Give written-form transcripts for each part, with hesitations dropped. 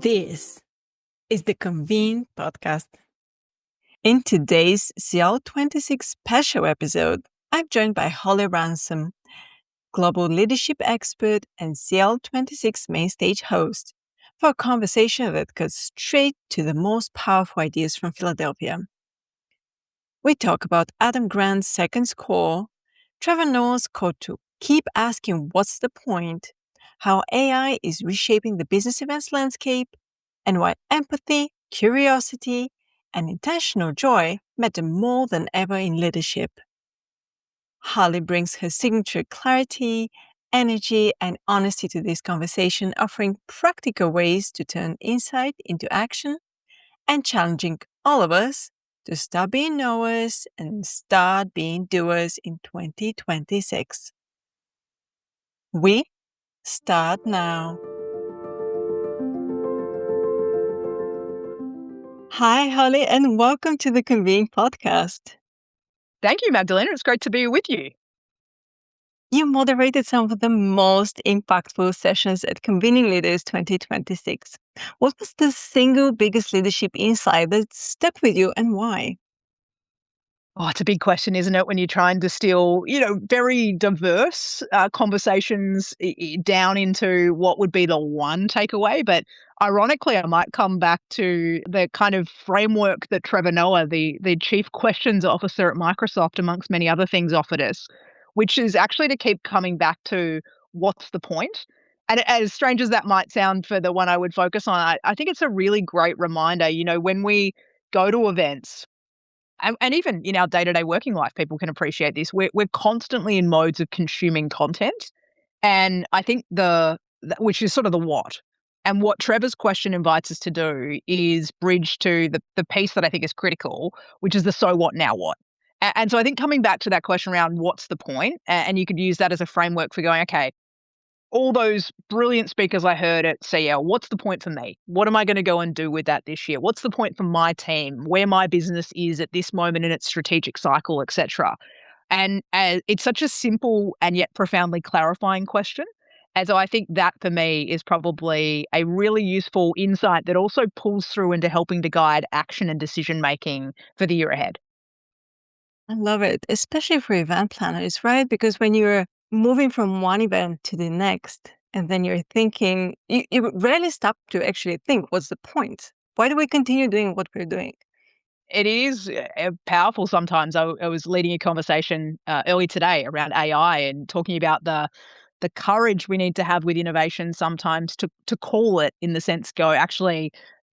This is the Convene Podcast. In today's CL26 special episode, I'm joined by Holly Ransom, global leadership expert and CL26 mainstage host, for a conversation that cuts straight to the most powerful ideas from Philadelphia. We talk about Adam Grant's second score, Trevor Noah's quote to keep asking what's the point, how AI is reshaping the business events landscape, and why empathy, curiosity, and intentional joy matter more than ever in leadership. Holly brings her signature clarity, energy, and honesty to this conversation, offering practical ways to turn insight into action and challenging all of us to stop being knowers and start being doers in 2026. We start now. Hi, Holly, and welcome to the Convene Podcast. Thank you, Magdalena. It's great to be with you. You moderated some of the most impactful sessions at Convening Leaders 2026. What was the single biggest leadership insight that stuck with you and why? Oh, it's a big question, isn't it, when you're trying to distill, very diverse conversations down into what would be the one takeaway. But ironically, I might come back to the kind of framework that Trevor Noah, the chief questions officer at Microsoft, amongst many other things, offered us, which is actually to keep coming back to what's the point? And as strange as that might sound for the one I would focus on, I think it's a really great reminder, when we go to events, and even in our day-to-day working life, people can appreciate this. We're constantly in modes of consuming content, and I think which is sort of the what. And what Trevor's question invites us to do is bridge to the piece that I think is critical, which is the so what, now what. And so I think coming back to that question around what's the point, and you could use that as a framework for going, okay, all those brilliant speakers I heard at CL, what's the point for me? What am I going to go and do with that this year? What's the point for my team, where my business is at this moment in its strategic cycle, etc.? And it's such a simple and yet profoundly clarifying question. And so I think that for me is probably a really useful insight that also pulls through into helping to guide action and decision making for the year ahead. I love it, especially for event planners, right? Because when you're moving from one event to the next, and then you're thinking, you rarely stop to actually think, what's the point? Why do we continue doing what we're doing? It is powerful sometimes. I was leading a conversation early today around AI and talking about the courage we need to have with innovation sometimes to call it, in the sense, go, actually,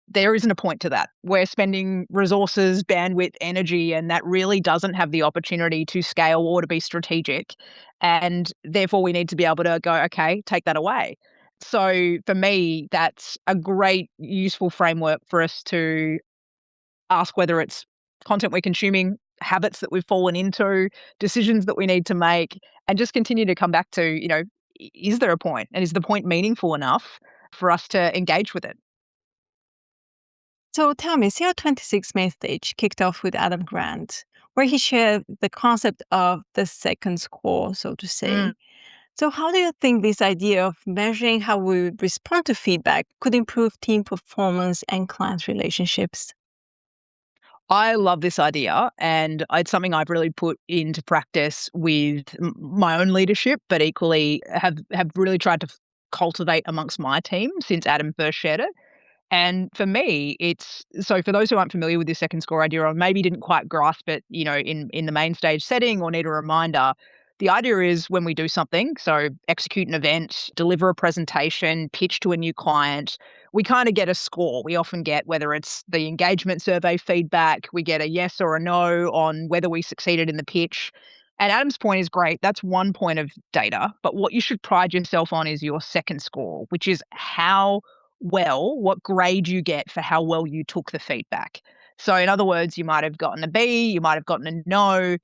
there isn't a point to that. We're spending resources, bandwidth, energy, and that really doesn't have the opportunity to scale or to be strategic. And therefore, we need to be able to go, okay, take that away. So for me, that's a great, useful framework for us to ask whether it's content we're consuming, habits that we've fallen into, decisions that we need to make, and just continue to come back to, is there a point? And is the point meaningful enough for us to engage with it? So tell me, CL26 mainstage kicked off with Adam Grant, where he shared the concept of the second score, so to say. So how do you think this idea of measuring how we respond to feedback could improve team performance and client relationships? I love this idea, and it's something I've really put into practice with my own leadership, but equally have really tried to cultivate amongst my team since Adam first shared it. And for me, it's so for those who aren't familiar with this second score idea or maybe didn't quite grasp it, in the main stage setting or need a reminder, the idea is when we do something, so execute an event, deliver a presentation, pitch to a new client, we kind of get a score. We often get, whether it's the engagement survey feedback, we get a yes or a no on whether we succeeded in the pitch. And Adam's point is great. That's one point of data. But what you should pride yourself on is your second score, which is what grade you get for how well you took the feedback. So in other words, you might have gotten a B, you might have gotten a no,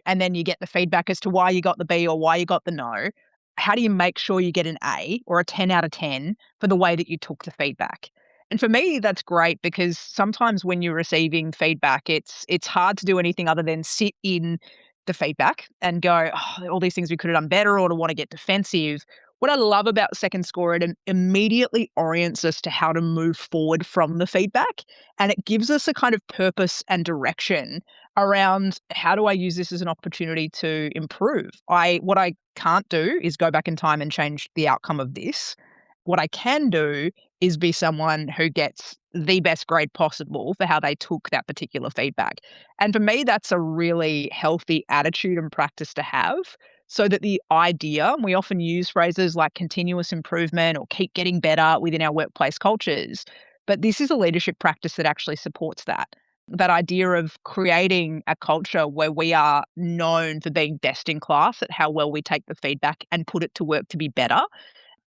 and then you get the feedback as to why you got the B or why you got the no. How do you make sure you get an A or a 10 out of 10 for the way that you took the feedback? And for me, that's great, because sometimes when you're receiving feedback, it's hard to do anything other than sit in the feedback and go, oh, all these things we could have done better, or to want to get defensive, What I love about the second score, it immediately orients us to how to move forward from the feedback. And it gives us a kind of purpose and direction around how do I use this as an opportunity to improve. What I can't do is go back in time and change the outcome of this. What I can do is be someone who gets the best grade possible for how they took that particular feedback. And for me, that's a really healthy attitude and practice to have, so that the idea, and we often use phrases like continuous improvement or keep getting better within our workplace cultures, but this is a leadership practice that actually supports that. That idea of creating a culture where we are known for being best in class at how well we take the feedback and put it to work to be better.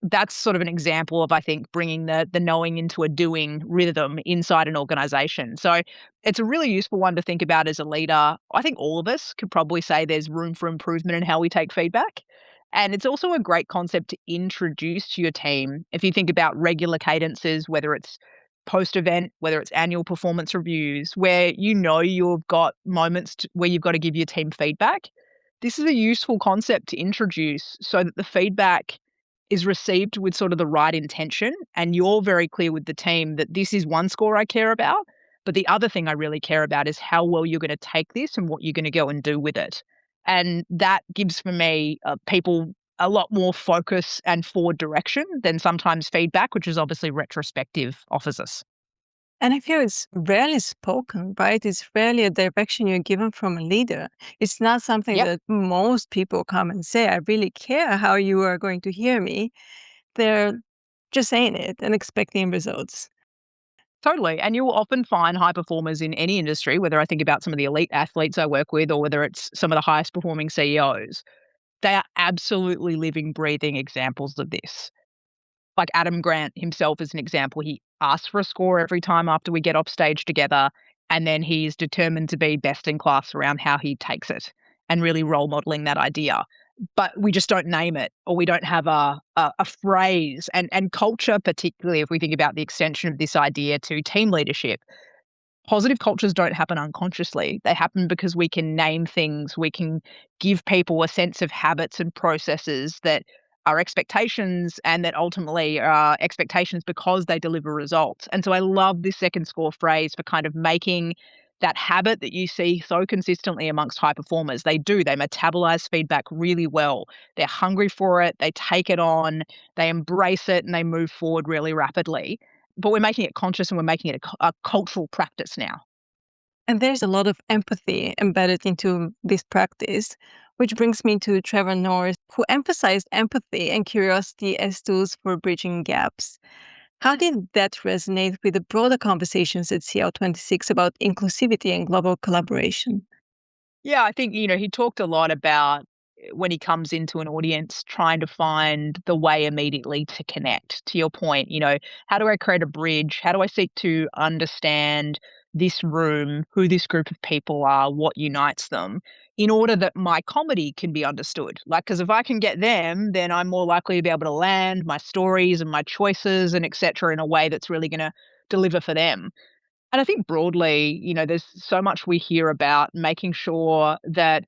That's sort of an example of, I think, bringing the knowing into a doing rhythm inside an organization. So it's a really useful one to think about as a leader. I think all of us could probably say there's room for improvement in how we take feedback. And it's also a great concept to introduce to your team. If you think about regular cadences, whether it's post event, whether it's annual performance reviews, where you know you've got moments where you've got to give your team feedback. This is a useful concept to introduce so that the feedback is received with sort of the right intention, and you're very clear with the team that this is one score I care about, but the other thing I really care about is how well you're going to take this and what you're going to go and do with it. And that gives for me people a lot more focus and forward direction than sometimes feedback, which is obviously retrospective, offers us. And I feel it's rarely spoken, right? It's rarely a direction you're given from a leader. It's not something Yep. that most people come and say, I really care how you are going to hear me. They're just saying it and expecting results. Totally. And you'll often find high performers in any industry, whether I think about some of the elite athletes I work with or whether it's some of the highest performing CEOs. They are absolutely living, breathing examples of this. Like Adam Grant himself is an example. He asks for a score every time after we get off stage together, and then he's determined to be best in class around how he takes it and really role modeling that idea. But we just don't name it, or we don't have a phrase. And culture, particularly if we think about the extension of this idea to team leadership, positive cultures don't happen unconsciously. They happen because we can name things. We can give people a sense of habits and processes that are expectations and that ultimately are expectations because they deliver results. And so I love this second score phrase for kind of making that habit that you see so consistently amongst high performers. They do, they metabolize feedback really well. They're hungry for it, they take it on, they embrace it, and they move forward really rapidly. But we're making it conscious and we're making it a cultural practice now. And there's a lot of empathy embedded into this practice, which brings me to Trevor Noah, who emphasized empathy and curiosity as tools for bridging gaps. How did that resonate with the broader conversations at CL26 about inclusivity and global collaboration? Yeah, I think, he talked a lot about when he comes into an audience, trying to find the way immediately to connect. To your point, how do I create a bridge? How do I seek to understand this room, who this group of people are, what unites them, in order that my comedy can be understood? Like, because if I can get them, then I'm more likely to be able to land my stories and my choices and etc. in a way that's really going to deliver for them. And I think broadly, there's so much we hear about making sure that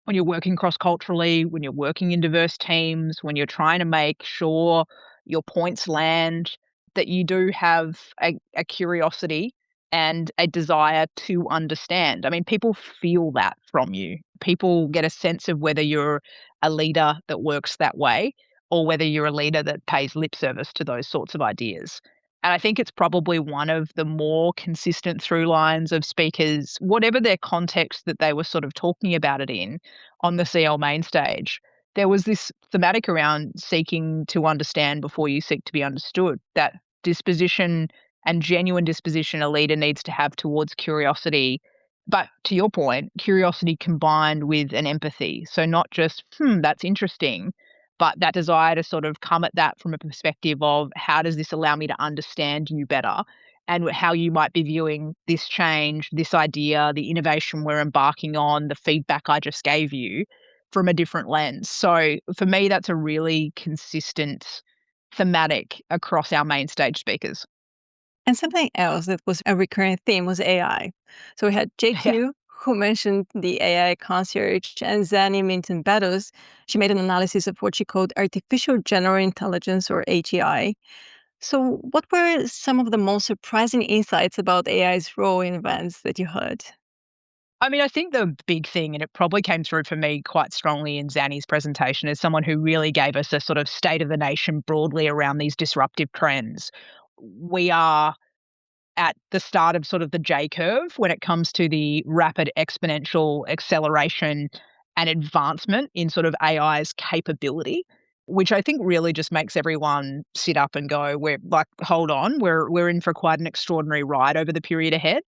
when you're working cross culturally, when you're working in diverse teams, when you're trying to make sure your points land, that you do have a curiosity and a desire to understand. I mean, people feel that from you. People get a sense of whether you're a leader that works that way or whether you're a leader that pays lip service to those sorts of ideas. And I think it's probably one of the more consistent through lines of speakers, whatever their context that they were sort of talking about it in, on the CL main stage. There was this thematic around seeking to understand before you seek to be understood, that disposition and genuine disposition a leader needs to have towards curiosity. But to your point, curiosity combined with an empathy. So not just, that's interesting, but that desire to sort of come at that from a perspective of how does this allow me to understand you better and how you might be viewing this change, this idea, the innovation we're embarking on, the feedback I just gave you from a different lens. So for me, that's a really consistent thematic across our main stage speakers. And something else that was a recurring theme was AI. So we had Yeah. JQ, who mentioned the AI concierge, and Zanny Minton-Beddoes, she made an analysis of what she called artificial general intelligence, or AGI. So what were some of the most surprising insights about AI's role in events that you heard? I mean, I think the big thing, and it probably came through for me quite strongly in Zanny's presentation, as someone who really gave us a sort of state of the nation broadly around these disruptive trends. We are at the start of sort of the J curve when it comes to the rapid exponential acceleration and advancement in sort of AI's capability, which I think really just makes everyone sit up and go, we're like, hold on, we're in for quite an extraordinary ride over the period ahead.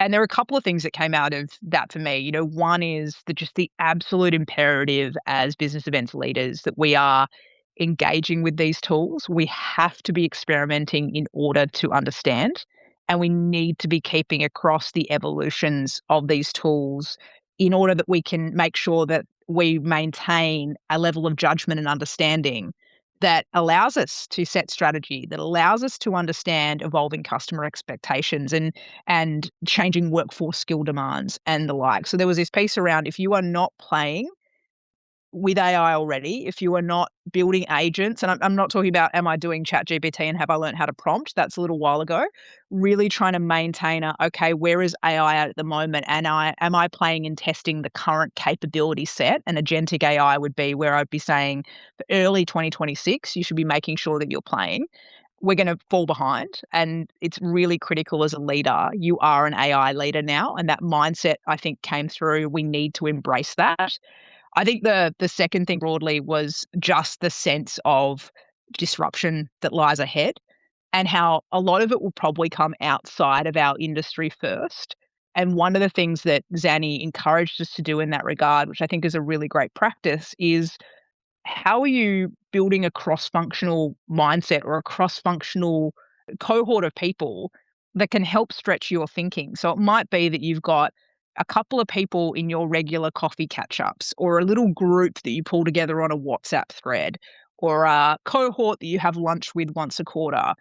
And there are a couple of things that came out of that for me. One is just the absolute imperative as business events leaders that we are engaging with these tools. We have to be experimenting in order to understand, and we need to be keeping across the evolutions of these tools in order that we can make sure that we maintain a level of judgment and understanding that allows us to set strategy, that allows us to understand evolving customer expectations and changing workforce skill demands and the like. So there was this piece around, if you are not playing with AI already, if you are not building agents, and I'm not talking about am I doing ChatGPT and have I learned how to prompt? That's a little while ago. Really trying to maintain okay, where is AI at the moment? And am I playing and testing the current capability set? And agentic AI would be where I'd be saying for early 2026, you should be making sure that you're playing. We're going to fall behind. And it's really critical as a leader. You are an AI leader now. And that mindset, I think, came through. We need to embrace that. I think the second thing broadly was just the sense of disruption that lies ahead, and how a lot of it will probably come outside of our industry first. And one of the things that Zanny encouraged us to do in that regard, which I think is a really great practice, is how are you building a cross-functional mindset or a cross-functional cohort of people that can help stretch your thinking? So it might be that you've got a couple of people in your regular coffee catch-ups, or a little group that you pull together on a WhatsApp thread, or a cohort that you have lunch with once a quarter,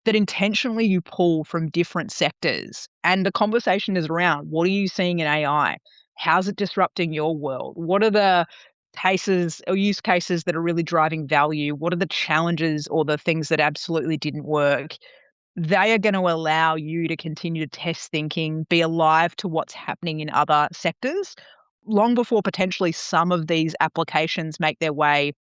that intentionally you pull from different sectors. And the conversation is around, what are you seeing in AI? How's it disrupting your world? What are the cases or use cases that are really driving value? What are the challenges or the things that absolutely didn't work? They are going to allow you to continue to test thinking, be alive to what's happening in other sectors, long before potentially some of these applications make their way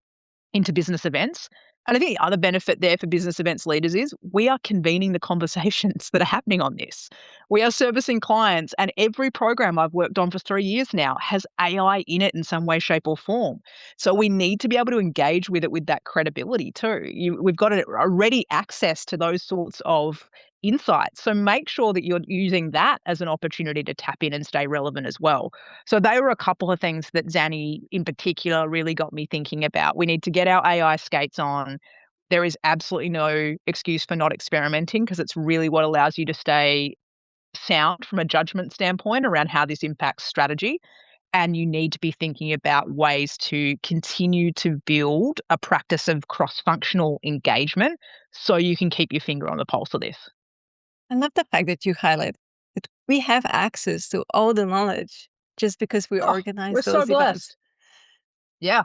into business events. And I think the other benefit there for business events leaders is we are convening the conversations that are happening on this. We are servicing clients, and every program I've worked on for 3 years now has AI in it in some way, shape, or form. So we need to be able to engage with it with that credibility too. We've got a ready access to those sorts of insights. So make sure that you're using that as an opportunity to tap in and stay relevant as well. So they were a couple of things that Zanny in particular really got me thinking about. We need to get our AI skates on. There is absolutely no excuse for not experimenting, because it's really what allows you to stay sound from a judgment standpoint around how this impacts strategy. And you need to be thinking about ways to continue to build a practice of cross-functional engagement so you can keep your finger on the pulse of this. I love the fact that you highlight that we have access to all the knowledge just because we Oh, we're organize so those events. blessed. Yeah.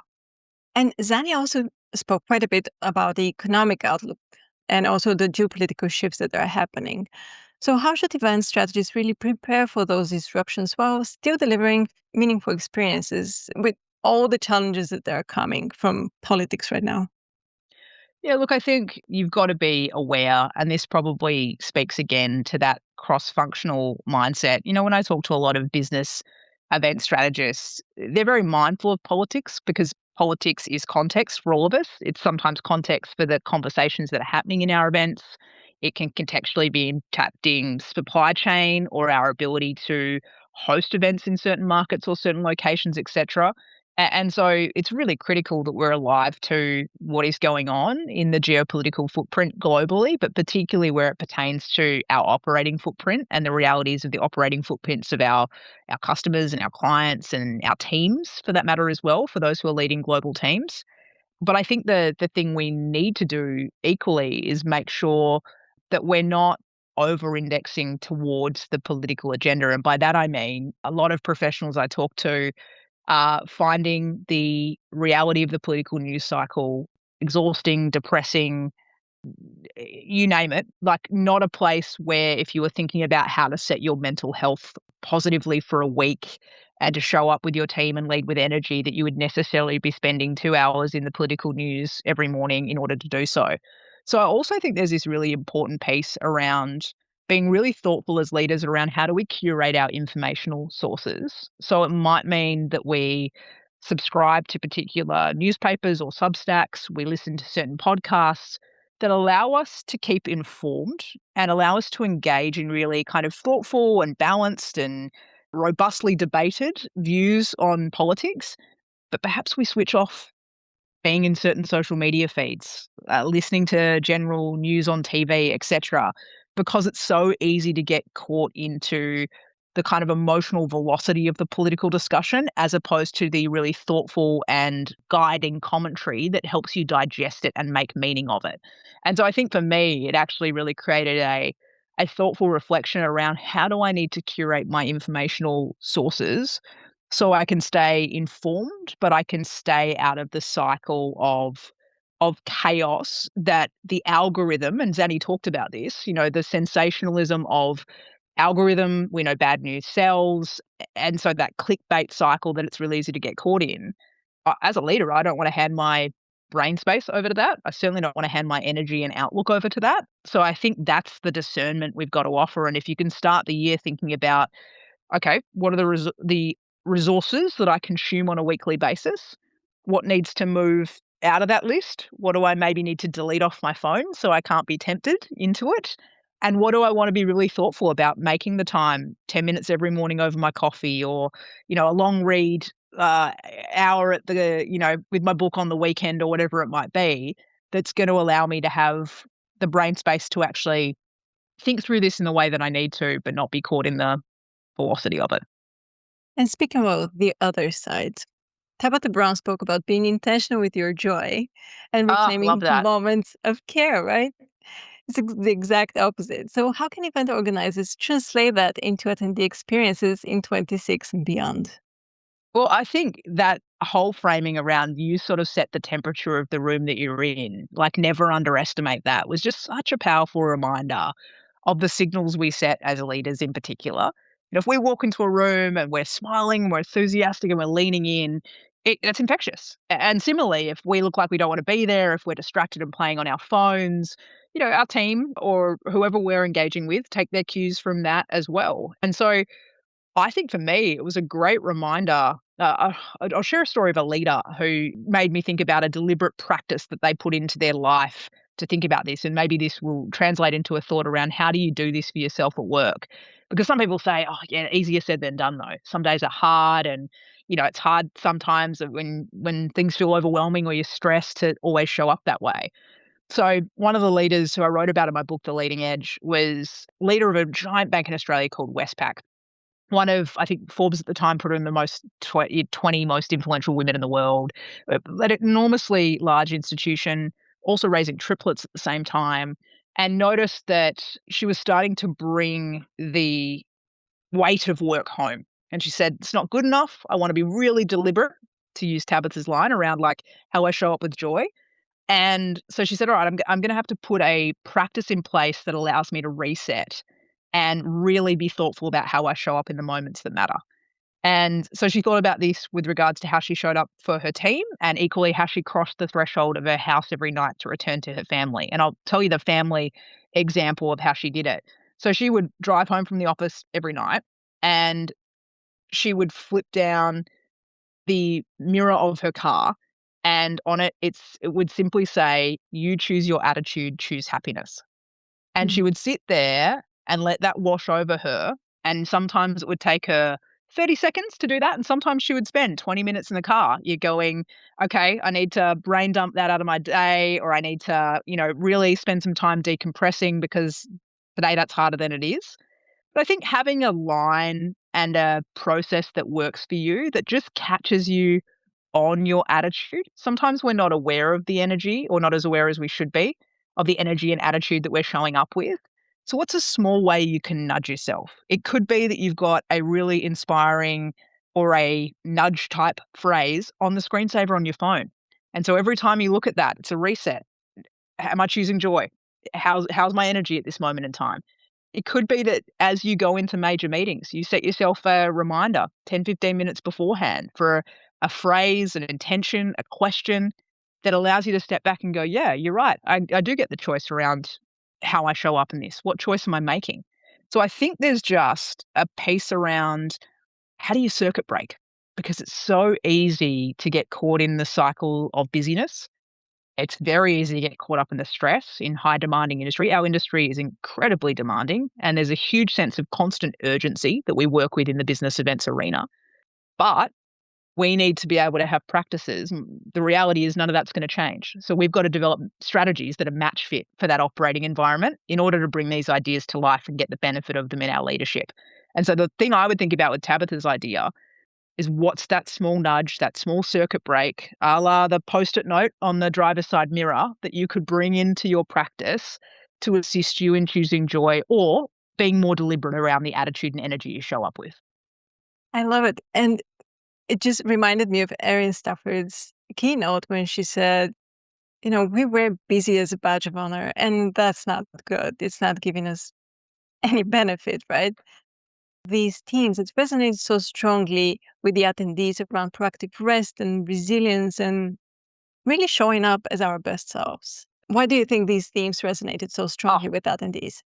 And Zani also spoke quite a bit about the economic outlook and also the geopolitical shifts that are happening. So, how should event strategies really prepare for those disruptions while still delivering meaningful experiences with all the challenges that are coming from politics right now? Yeah, look, I think you've got to be aware, and this probably speaks again to that cross-functional mindset. When I talk to a lot of business event strategists, they're very mindful of politics, because politics is context for all of us. It's sometimes context for the conversations that are happening in our events. It can contextually be impacting supply chain or our ability to host events in certain markets or certain locations, etc. And so it's really critical that we're alive to what is going on in the geopolitical footprint globally, but particularly where it pertains to our operating footprint and the realities of the operating footprints of our customers and our clients and our teams, for that matter as well, for those who are leading global teams. But I think the thing we need to do equally is make sure that we're not over-indexing towards the political agenda. And by that, I mean a lot of professionals I talk to are finding the reality of the political news cycle exhausting, depressing, you name it, like not a place where if you were thinking about how to set your mental health positively for a week and to show up with your team and lead with energy, that you would necessarily be spending 2 hours in the political news every morning in order to do so. So I also think there's this really important piece around being really thoughtful as leaders around how do we curate our informational sources. So it might mean that we subscribe to particular newspapers or Substacks, we listen to certain podcasts that allow us to keep informed and allow us to engage in really kind of thoughtful and balanced and robustly debated views on politics. But perhaps we switch off being in certain social media feeds, listening to general news on TV, etc., because it's so easy to get caught into the kind of emotional velocity of the political discussion as opposed to the really thoughtful and guiding commentary that helps you digest it and make meaning of it. And so I think for me, it actually really created a thoughtful reflection around how do I need to curate my informational sources so I can stay informed, but I can stay out of the cycle of chaos that the algorithm, and Zanny talked about this, the sensationalism of algorithm, we know bad news sells, and so that clickbait cycle that it's really easy to get caught in. As a leader, I don't want to hand my brain space over to that. I certainly don't want to hand my energy and outlook over to that. So I think that's the discernment we've got to offer. And if you can start the year thinking about, okay, what are the resources that I consume on a weekly basis? What needs to move out of that list? What do I maybe need to delete off my phone so I can't be tempted into it? And what do I want to be really thoughtful about making the time, 10 minutes every morning over my coffee, or, a long read uh, hour at with my book on the weekend, or whatever it might be, that's going to allow me to have the brain space to actually think through this in the way that I need to, but not be caught in the velocity of it. And speaking of the other side, Tabitha Brown spoke about being intentional with your joy and Love reclaiming that. moments of care, right? It's the exact opposite. So, how can event organizers translate that into attendee experiences in 26 and beyond? Well, I think that whole framing around you sort of set the temperature of the room that you're in, like never underestimate that, was just such a powerful reminder of the signals we set as leaders in particular. If we walk into a room and we're smiling, we're enthusiastic, and we're leaning in, it's infectious. And similarly, if we look like we don't want to be there, if we're distracted and playing on our phones, our team or whoever we're engaging with take their cues from that as well. And so I think for me, it was a great reminder. I'll share a story of a leader who made me think about a deliberate practice that they put into their life to think about this. And maybe this will translate into a thought around how do you do this for yourself at work? Because some people say, oh, yeah, easier said than done, though. Some days are hard. And, it's hard sometimes when things feel overwhelming or you're stressed to always show up that way. So one of the leaders who I wrote about in my book, The Leading Edge, was leader of a giant bank in Australia called Westpac. One of, I think Forbes at the time put her in the most 20 most influential women in the world. An enormously large institution, also raising triplets at the same time, and noticed that she was starting to bring the weight of work home. And she said, it's not good enough. I want to be really deliberate, to use Tabitha's line, around like how I show up with joy. And so she said, all right, I'm going to have to put a practice in place that allows me to reset and really be thoughtful about how I show up in the moments that matter. And so she thought about this with regards to how she showed up for her team and equally how she crossed the threshold of her house every night to return to her family. And I'll tell you the family example of how she did it. So she would drive home from the office every night and she would flip down the mirror of her car, and on it would simply say, "You choose your attitude, choose happiness." And she Mm. would sit there and let that wash over her, and sometimes it would take her 30 seconds to do that, and sometimes she would spend 20 minutes in the car. You're going, "Okay, I need to brain dump that out of my day," or, "I need to, really spend some time decompressing because today that's harder than it is." But I think having a line and a process that works for you, that just catches you on your attitude. Sometimes we're not aware of the energy, or not as aware as we should be, of the energy and attitude that we're showing up with. So what's a small way you can nudge yourself? It could be that you've got a really inspiring or a nudge type phrase on the screensaver on your phone. And so every time you look at that, it's a reset. Am I choosing joy? How's my energy at this moment in time? It could be that as you go into major meetings, you set yourself a reminder 10, 15 minutes beforehand for a phrase, an intention, a question that allows you to step back and go, yeah, you're right. I do get the choice around how I show up in this. What choice am I making? So I think there's just a piece around how do you circuit break? Because it's so easy to get caught in the cycle of busyness. It's very easy to get caught up in the stress in high demanding industry. Our industry is incredibly demanding, and there's a huge sense of constant urgency that we work with in the business events arena. But we need to be able to have practices. The reality is none of that's going to change. So we've got to develop strategies that are match fit for that operating environment in order to bring these ideas to life and get the benefit of them in our leadership. And so the thing I would think about with Tabitha's idea is what's that small nudge, that small circuit break, a la the Post-it note on the driver's side mirror that you could bring into your practice to assist you in choosing joy or being more deliberate around the attitude and energy you show up with. I love it. And it just reminded me of Erin Stafford's keynote when she said, we wear busy as a badge of honor, and that's not good. It's not giving us any benefit, right? These themes, it resonates so strongly with the attendees around proactive rest and resilience and really showing up as our best selves. Why do you think these themes resonated so strongly with attendees?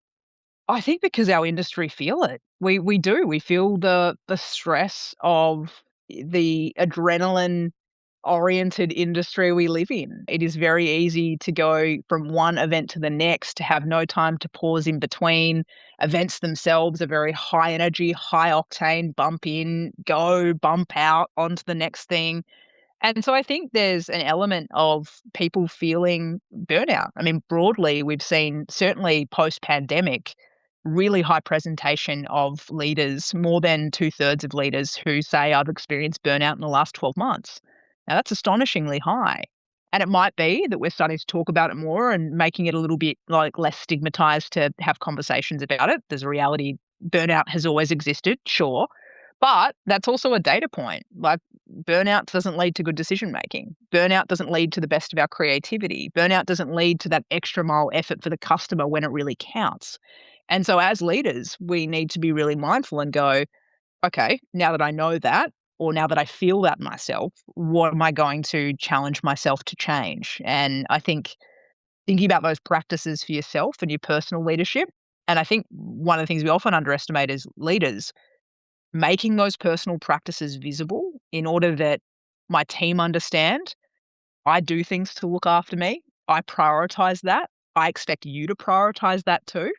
I think because our industry feel it. We do. We feel the stress of the adrenaline oriented industry we live in. It is very easy to go from one event to the next, to have no time to pause in between. Events themselves are very high energy, high octane, bump in, go, bump out onto the next thing. And so I think there's an element of people feeling burnout. I mean, broadly, we've seen certainly post pandemic, really high presentation of leaders, more than two-thirds of leaders who say, I've experienced burnout in the last 12 months. Now, that's astonishingly high. And it might be that we're starting to talk about it more and making it a little bit like less stigmatized to have conversations about it. There's a reality burnout has always existed, sure. But that's also a data point. Like burnout doesn't lead to good decision making. Burnout doesn't lead to the best of our creativity. Burnout doesn't lead to that extra mile effort for the customer when it really counts. And so as leaders, we need to be really mindful and go, okay, now that I know that, or now that I feel that myself, what am I going to challenge myself to change? And I think thinking about those practices for yourself and your personal leadership. And I think one of the things we often underestimate as leaders, making those personal practices visible in order that my team understand I do things to look after me. I prioritize that. I expect you to prioritize that too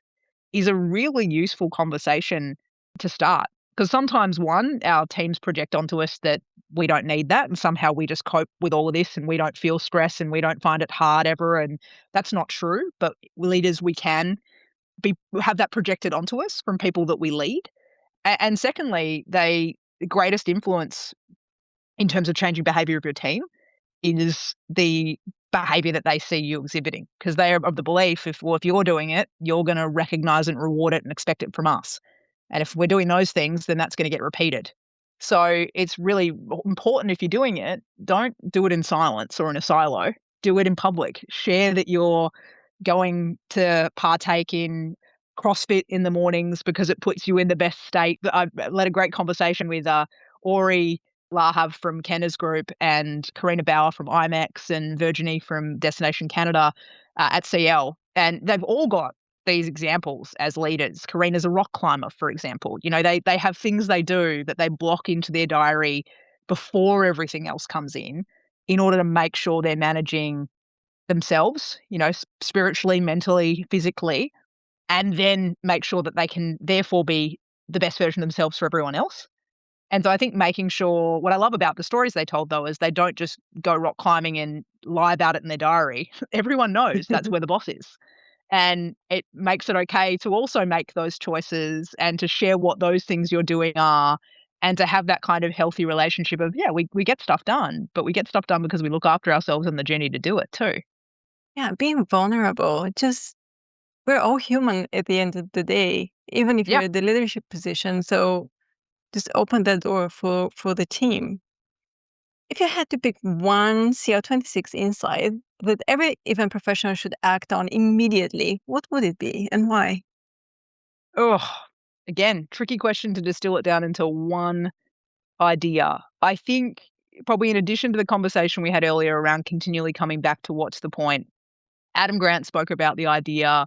is a really useful conversation to start. Because sometimes, one, our teams project onto us that we don't need that, and somehow we just cope with all of this and we don't feel stress and we don't find it hard ever. And that's not true. But leaders, we can have that projected onto us from people that we lead. And secondly, the greatest influence in terms of changing behavior of your team is the behavior that they see you exhibiting, because they are of the belief if you're doing it, you're going to recognize and reward it and expect it from us. And if we're doing those things, then that's going to get repeated. So it's really important if you're doing it, don't do it in silence or in a silo. Do it in public. Share that you're going to partake in CrossFit in the mornings because it puts you in the best state. I led a great conversation with Ori Lahav from Kenna's group and Karina Bauer from IMAX and Virginie from Destination Canada at CL. And they've all got these examples as leaders. Karina's a rock climber, for example. They have things they do that they block into their diary before everything else comes in order to make sure they're managing themselves, spiritually, mentally, physically, and then make sure that they can therefore be the best version of themselves for everyone else. And so I think making sure what I love about the stories they told, though, is they don't just go rock climbing and lie about it in their diary. Everyone knows that's where the boss is. And it makes it okay to also make those choices and to share what those things you're doing are and to have that kind of healthy relationship of, yeah, we get stuff done, but we get stuff done because we look after ourselves on the journey to do it too. Yeah, being vulnerable, just we're all human at the end of the day, even if Yeah. you're in the leadership position. So just open that door for the team. If you had to pick one CL26 insight that every event professional should act on immediately, what would it be and why? Oh, again, tricky question to distill it down into one idea. I think probably in addition to the conversation we had earlier around continually coming back to what's the point, Adam Grant spoke about the idea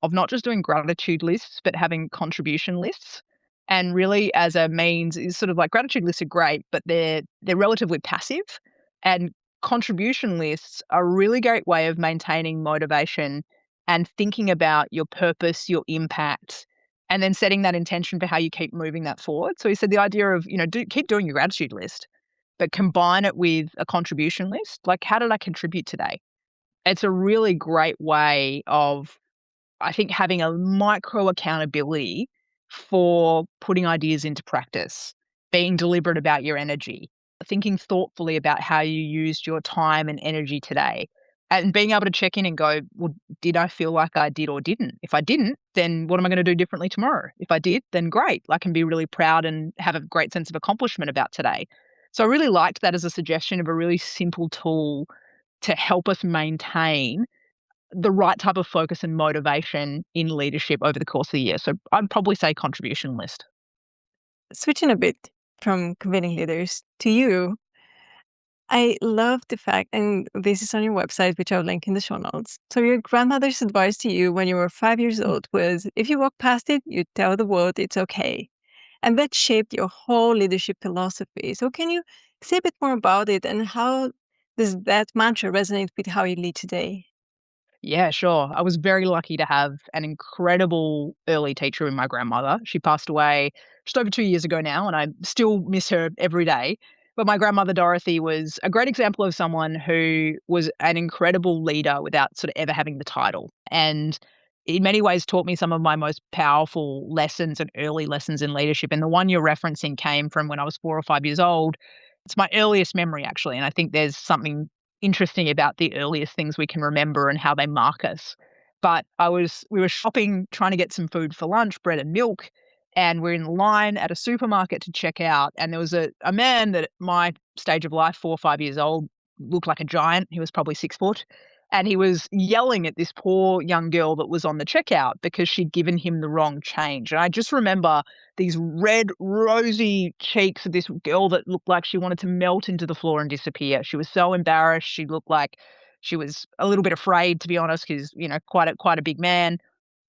of not just doing gratitude lists, but having contribution lists. And really as a means is sort of like gratitude lists are great, but they're relatively passive. And contribution lists are a really great way of maintaining motivation and thinking about your purpose, your impact, and then setting that intention for how you keep moving that forward. So he said the idea of, keep doing your gratitude list, but combine it with a contribution list. Like, how did I contribute today? It's a really great way of, I think, having a micro accountability for putting ideas into practice, being deliberate about your energy, thinking thoughtfully about how you used your time and energy today, and being able to check in and go, well, did I feel like I did or didn't? If I didn't, then what am I going to do differently tomorrow? If I did, then great. I can be really proud and have a great sense of accomplishment about today. So I really liked that as a suggestion of a really simple tool to help us maintain the right type of focus and motivation in leadership over the course of the year. So I'd probably say contribution list. Switching a bit from convening leaders to you, I love the fact, and this is on your website, which I'll link in the show notes. So, your grandmother's advice to you when you were 5 years Mm. old was if you walk past it, you tell the world it's okay. And that shaped your whole leadership philosophy. So, can you say a bit more about it and how does that mantra resonate with how you lead today? Yeah, sure. I was very lucky to have an incredible early teacher in my grandmother. She passed away just over 2 years ago now, and I still miss her every day. But my grandmother, Dorothy, was a great example of someone who was an incredible leader without sort of ever having the title. And in many ways taught me some of my most powerful lessons and early lessons in leadership. And the one you're referencing came from when I was 4 or 5 years old. It's my earliest memory, actually. And I think there's something interesting about the earliest things we can remember and how they mark us. But we were shopping, trying to get some food for lunch, bread and milk, and we're in line at a supermarket to check out. And there was a man that at my stage of life, 4 or 5 years old, looked like a giant. He was probably 6 foot. And he was yelling at this poor young girl that was on the checkout because she'd given him the wrong change. And I just remember these red, rosy cheeks of this girl that looked like she wanted to melt into the floor and disappear. She was so embarrassed. She looked like she was a little bit afraid, to be honest, because, quite a big man.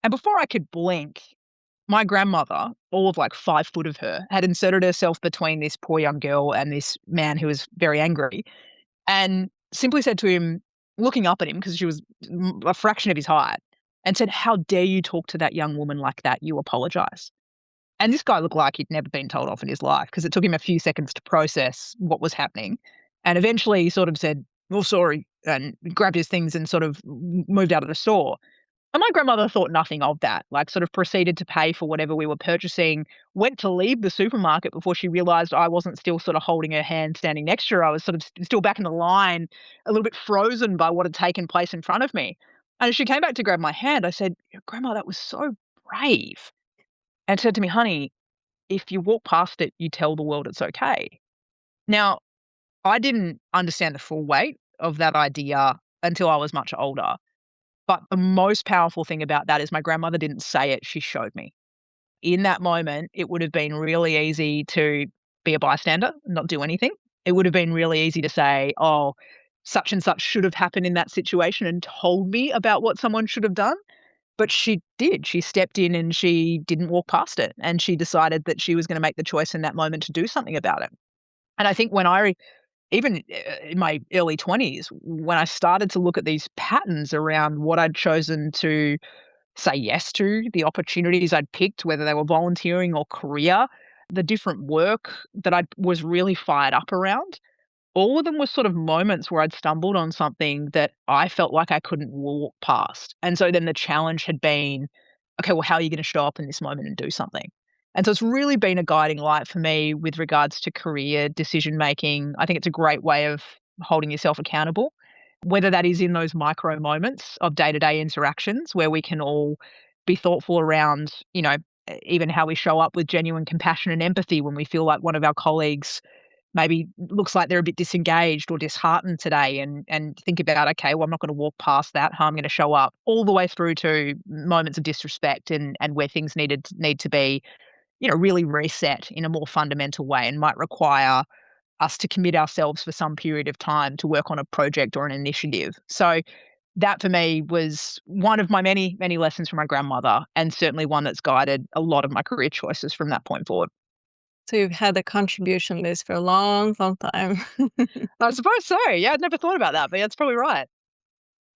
And before I could blink, my grandmother, all of like 5 foot of her, had inserted herself between this poor young girl and this man who was very angry and simply said to him, looking up at him because she was a fraction of his height, and said, "How dare you talk to that young woman like that? You apologize." And this guy looked like he'd never been told off in his life because it took him a few seconds to process what was happening. And eventually he sort of said, "Well, sorry," and grabbed his things and sort of moved out of the store. And my grandmother thought nothing of that, like, sort of proceeded to pay for whatever we were purchasing, went to leave the supermarket before she realized I wasn't still sort of holding her hand standing next to her. I was sort of still back in the line, a little bit frozen by what had taken place in front of me. And as she came back to grab my hand, I said, "Grandma, that was so brave." And said to me, "Honey, if you walk past it, you tell the world it's okay." Now, I didn't understand the full weight of that idea until I was much older. But the most powerful thing about that is my grandmother didn't say it, she showed me. In that moment, it would have been really easy to be a bystander, not do anything. It would have been really easy to say, "Oh, such and such should have happened in that situation," and told me about what someone should have done. But she did. She stepped in and she didn't walk past it. And she decided that she was going to make the choice in that moment to do something about it. And I think when I even in my early 20s, when I started to look at these patterns around what I'd chosen to say yes to, the opportunities I'd picked, whether they were volunteering or career, the different work that I was really fired up around, all of them were sort of moments where I'd stumbled on something that I felt like I couldn't walk past. And so then the challenge had been, okay, well, how are you going to show up in this moment and do something? And so it's really been a guiding light for me with regards to career decision making. I think it's a great way of holding yourself accountable. whether that is in those micro moments of day-to-day interactions where we can all be thoughtful around, even how we show up with genuine compassion and empathy when we feel like one of our colleagues maybe looks like they're a bit disengaged or disheartened today, and think about, okay, well, I'm not going to walk past that, how I'm going to show up, all the way through to moments of disrespect and where things need to be, really reset in a more fundamental way and might require us to commit ourselves for some period of time to work on a project or an initiative. So that for me was one of my many, many lessons from my grandmother, and certainly one that's guided a lot of my career choices from that point forward. So you've had a contribution list for a long, long time. I suppose so. Yeah, I'd never thought about that, but that's probably right.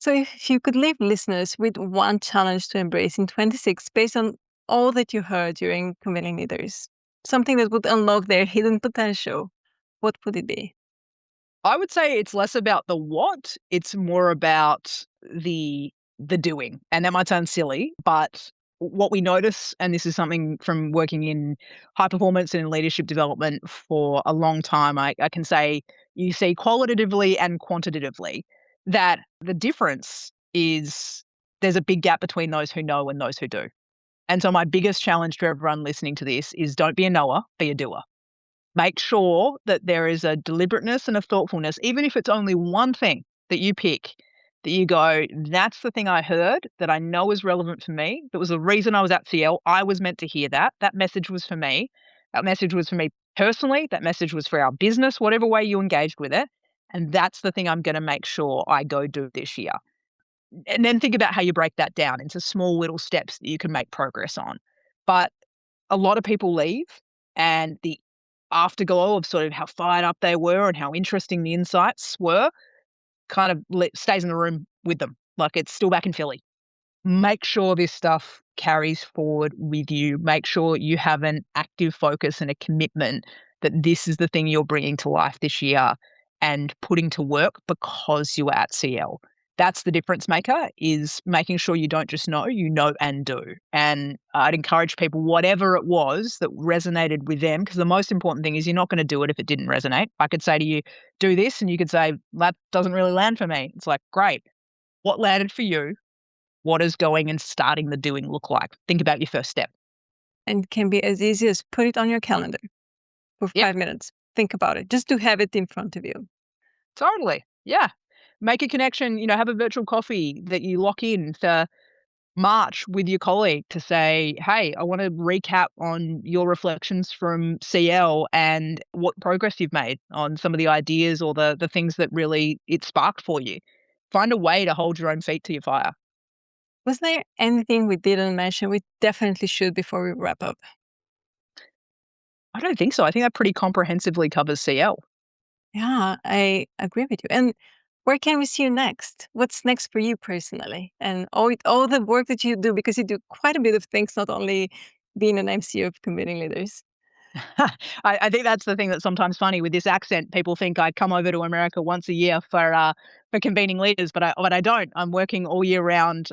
So if you could leave listeners with one challenge to embrace in 26 based on all that you heard during Convening Leaders, something that would unlock their hidden potential, what would it be? I would say it's less about the what, it's more about the doing. And that might sound silly, but what we notice, and this is something from working in high performance and in leadership development for a long time, I can say you see qualitatively and quantitatively that the difference is there's a big gap between those who know and those who do. And so my biggest challenge to everyone listening to this is don't be a knower, be a doer. Make sure that there is a deliberateness and a thoughtfulness, even if it's only one thing that you pick, that you go, that's the thing I heard that I know is relevant for me. That was the reason I was at CL. I was meant to hear that. That message was for me. That message was for me personally. That message was for our business, whatever way you engaged with it. And that's the thing I'm going to make sure I go do this year. And then think about how you break that down into small little steps that you can make progress on. But a lot of people leave, and the afterglow of sort of how fired up they were and how interesting the insights were kind of stays in the room with them. Like it's still back in Philly. Make sure this stuff carries forward with you. Make sure you have an active focus and a commitment that this is the thing you're bringing to life this year and putting to work because you are at CL. That's the difference maker, is making sure you don't just know, you know and do. And I'd encourage people, whatever it was that resonated with them, because the most important thing is you're not going to do it if it didn't resonate. I could say to you, do this, and you could say, that doesn't really land for me. It's like, great. What landed for you? What does going and starting the doing look like? Think about your first step. And it can be as easy as put it on your calendar for Yep, 5 minutes. Think about it, just to have it in front of you. totally. Yeah. Make a connection, have a virtual coffee that you lock in for March with your colleague to say, hey, I want to recap on your reflections from CL and what progress you've made on some of the ideas or the things that really it sparked for you. Find a way to hold your own feet to your fire. Was there anything we didn't mention we definitely should before we wrap up? I don't think so. I think that pretty comprehensively covers CL. Yeah, I agree with you. And where can we see you next? What's next for you personally? And all the work that you do, because you do quite a bit of things, not only being an MC of Convening Leaders. I think that's the thing that's sometimes funny with this accent. People think I come over to America once a year for convening leaders, but I don't. I'm working all year round,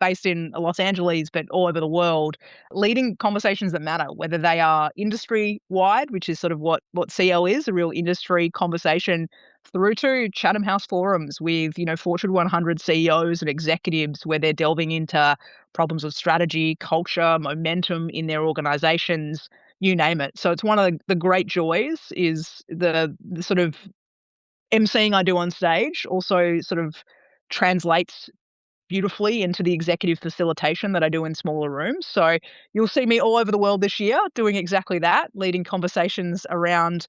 based in Los Angeles, but all over the world, leading conversations that matter, whether they are industry wide, which is sort of what CL is, a real industry conversation, through to Chatham House forums with Fortune 100 CEOs and executives, where they're delving into problems of strategy, culture, momentum in their organizations, you name it. So it's one of the great joys is the sort of emceeing I do on stage also sort of translates beautifully into the executive facilitation that I do in smaller rooms. So you'll see me all over the world this year doing exactly that, leading conversations around,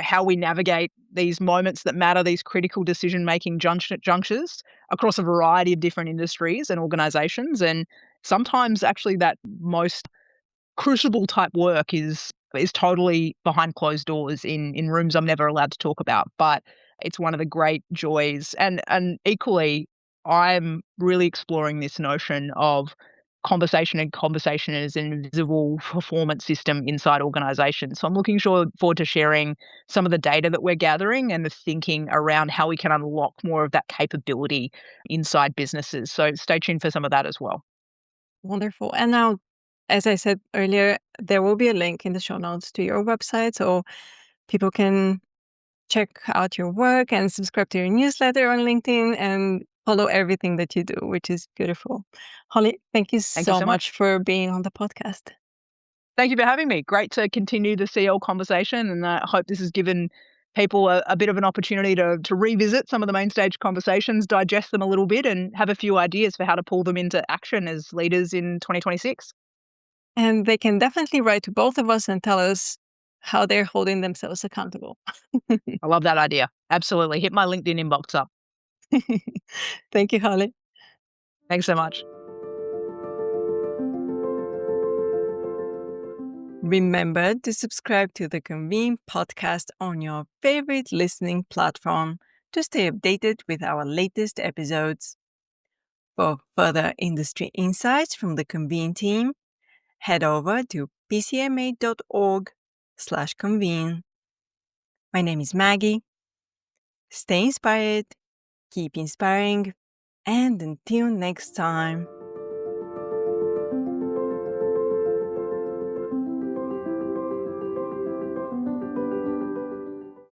how we navigate these moments that matter, these critical decision-making junctures across a variety of different industries and organizations. And sometimes actually that most crucible type work is totally behind closed doors in rooms I'm never allowed to talk about. But it's one of the great joys. And equally, I'm really exploring this notion of conversation and conversation as an invisible performance system inside organizations. So I'm looking forward to sharing some of the data that we're gathering and the thinking around how we can unlock more of that capability inside businesses. So stay tuned for some of that as well. Wonderful. And now, as I said earlier, there will be a link in the show notes to your website so people can check out your work and subscribe to your newsletter on LinkedIn and follow everything that you do, which is beautiful. Holly, thank you Thank you so so much much. for being on the podcast. Thank you for having me. Great to continue the CL conversation, and I hope this has given people a bit of an opportunity to revisit some of the main stage conversations, digest them a little bit, and have a few ideas for how to pull them into action as leaders in 2026. And they can definitely write to both of us and tell us how they're holding themselves accountable. I love that idea. Absolutely. Hit my LinkedIn inbox up. Thank you, Holly. Thanks so much. Remember to subscribe to the Convene podcast on your favorite listening platform to stay updated with our latest episodes. For further industry insights from the Convene team, head over to pcma.org/convene. My name is Maggie. Stay inspired, keep inspiring, and until next time.